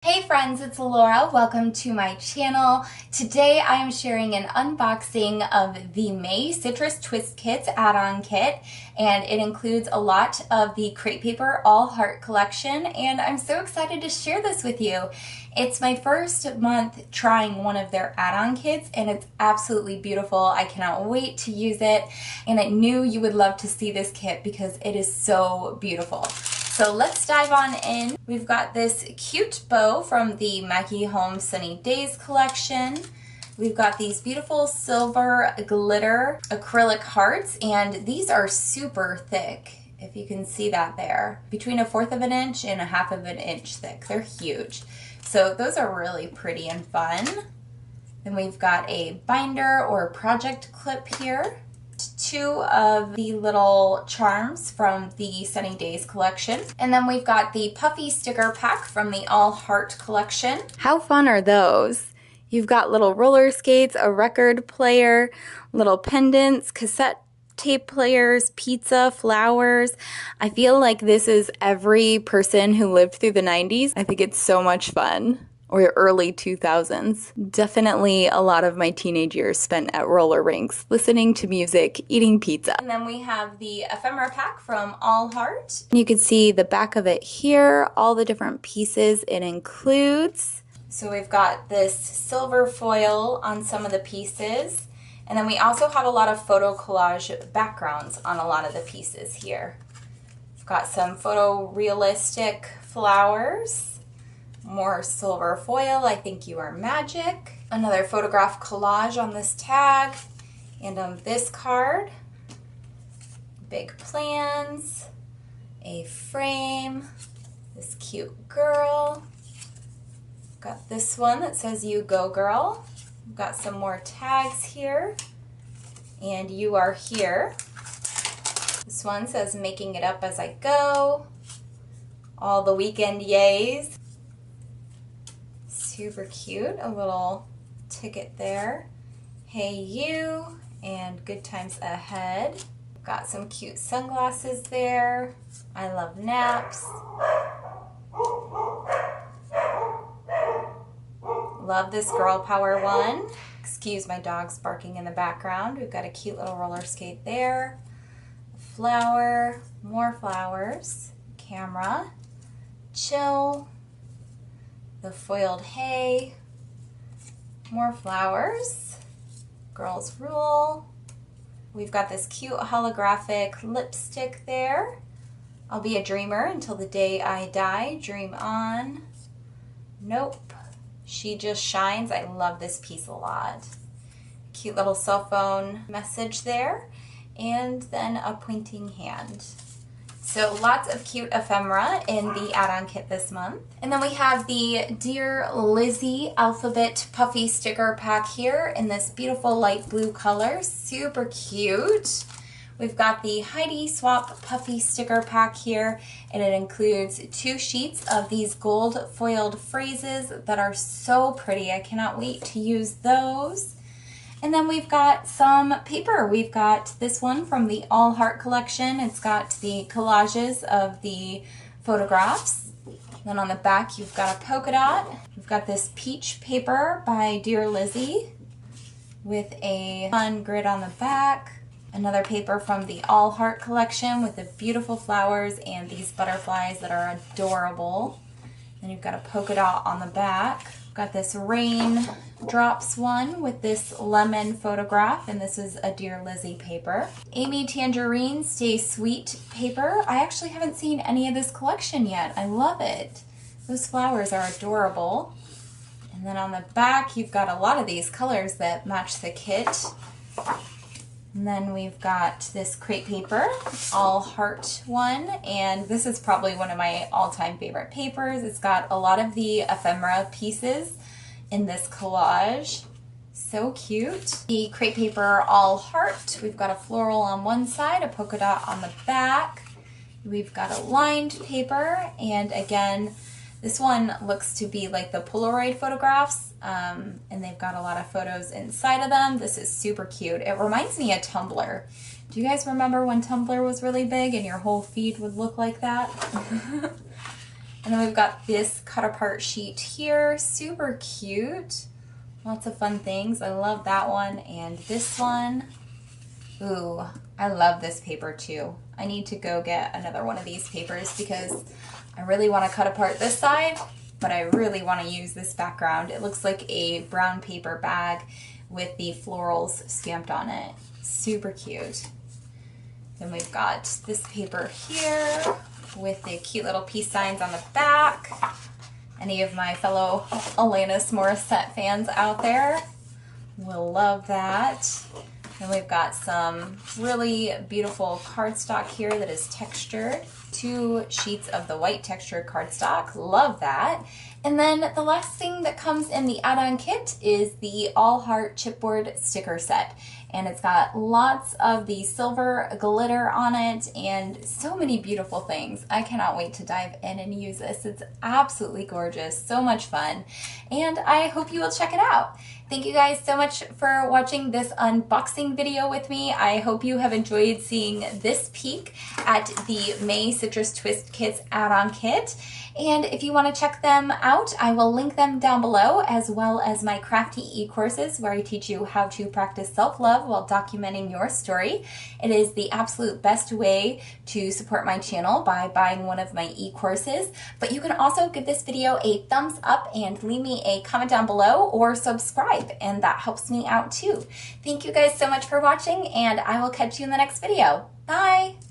Hey friends, it's Laura. Welcome to my channel. Today I am sharing an unboxing of the May Citrus Twist Kits add-on kit, and it includes a lot of the Crate Paper All Heart collection, and I'm so excited to share this with you. It's my first month trying one of their add-on kits, and it's absolutely beautiful. I cannot wait to use it, and I knew you would love to see this kit because it is so beautiful. So let's dive on in. We've got this cute bow from the Mackie Home Sunny Days collection. We've got these beautiful silver glitter acrylic hearts, and these are super thick, if you can see that there. Between 1/4 of an inch and 1/2 of an inch thick. They're huge. So those are really pretty and fun. Then we've got a binder or project clip here. 2 of the little charms from the Sunny Days collection. And then we've got the puffy sticker pack from the All Heart collection. How fun are those? You've got little roller skates, a record player, little pendants, cassette tape players, pizza, flowers. I feel like this is every person who lived through the 90s. I think it's so much fun. Or early 2000s. Definitely a lot of my teenage years spent at roller rinks, listening to music, eating pizza. And then we have the ephemera pack from All Heart. You can see the back of it here, all the different pieces it includes. So we've got this silver foil on some of the pieces. And then we also have a lot of photo collage backgrounds on a lot of the pieces here. We've got some photorealistic flowers. More silver foil, I Think You Are Magic. Another photograph collage on this tag. And on this card, big plans, a frame, this cute girl. Got this one that says You Go Girl. We've got some more tags here. And You Are Here. This one says Making It Up As I Go. All the weekend yays. Super cute, a little ticket there. Hey You and Good Times Ahead. Got some cute sunglasses there. I Love Naps. Love this girl power one. Excuse my dogs barking in the background. We've got a cute little roller skate there. A flower, more flowers, camera, chill. The foiled hay, more flowers, girls rule. We've got this cute holographic lipstick there. I'll be a dreamer until the day I die. Dream on. Nope. She Just Shines. I love this piece a lot. Cute little cell phone message there. And then a pointing hand. So lots of cute ephemera in the add-on kit this month. And then we have the Dear Lizzie Alphabet Puffy Sticker Pack here in this beautiful light blue color. Super cute. We've got the Heidi Swap Puffy Sticker Pack here, and it includes 2 sheets of these gold foiled phrases that are so pretty. I cannot wait to use those. And then we've got some paper. We've got this one from the All Heart collection. It's got the collages of the photographs. Then on the back, you've got a polka dot. We've got this peach paper by Dear Lizzie with a fun grid on the back. Another paper from the All Heart collection with the beautiful flowers and these butterflies that are adorable. Then you've got a polka dot on the back. Got this rain drops one with this lemon photograph, and this is a Dear Lizzie paper. Amy Tangerine Stay Sweet paper. I actually haven't seen any of this collection yet. I love it. Those flowers are adorable. And then on the back, you've got a lot of these colors that match the kit. And then we've got this Crate Paper, All Heart one, and this is probably one of my all-time favorite papers. It's got a lot of the ephemera pieces in this collage. So cute. The Crate Paper All Heart, we've got a floral on one side, a polka dot on the back. We've got a lined paper, and again, this one looks to be like the Polaroid photographs, and they've got a lot of photos inside of them. This is super cute. It reminds me of Tumblr. Do you guys remember when Tumblr was really big and your whole feed would look like that? And then we've got this cut apart sheet here, super cute. Lots of fun things. I love that one and this one. Ooh, I love this paper too. I need to go get another one of these papers because I really want to cut apart this side, but I really want to use this background. It looks like a brown paper bag with the florals stamped on it. Super cute. Then we've got this paper here with the cute little peace signs on the back. Any of my fellow Alanis Morissette fans out there will love that. And we've got some really beautiful cardstock here that is textured. 2 sheets of the white textured cardstock. Love that. And then the last thing that comes in the add-on kit is the All Heart chipboard sticker set. And it's got lots of the silver glitter on it and so many beautiful things. I cannot wait to dive in and use this. It's absolutely gorgeous, so much fun. And I hope you will check it out. Thank you guys so much for watching this unboxing video with me. I hope you have enjoyed seeing this peek at the May Citrus Twist Kits add-on kit. And if you want to check them out, I will link them down below, as well as my crafty e-courses where I teach you how to practice self-love while documenting your story. It is the absolute best way to support my channel by buying one of my e-courses. But you can also give this video a thumbs up and leave me a comment down below or subscribe, and that helps me out too. Thank you guys so much for watching, and I will catch you in the next video. Bye!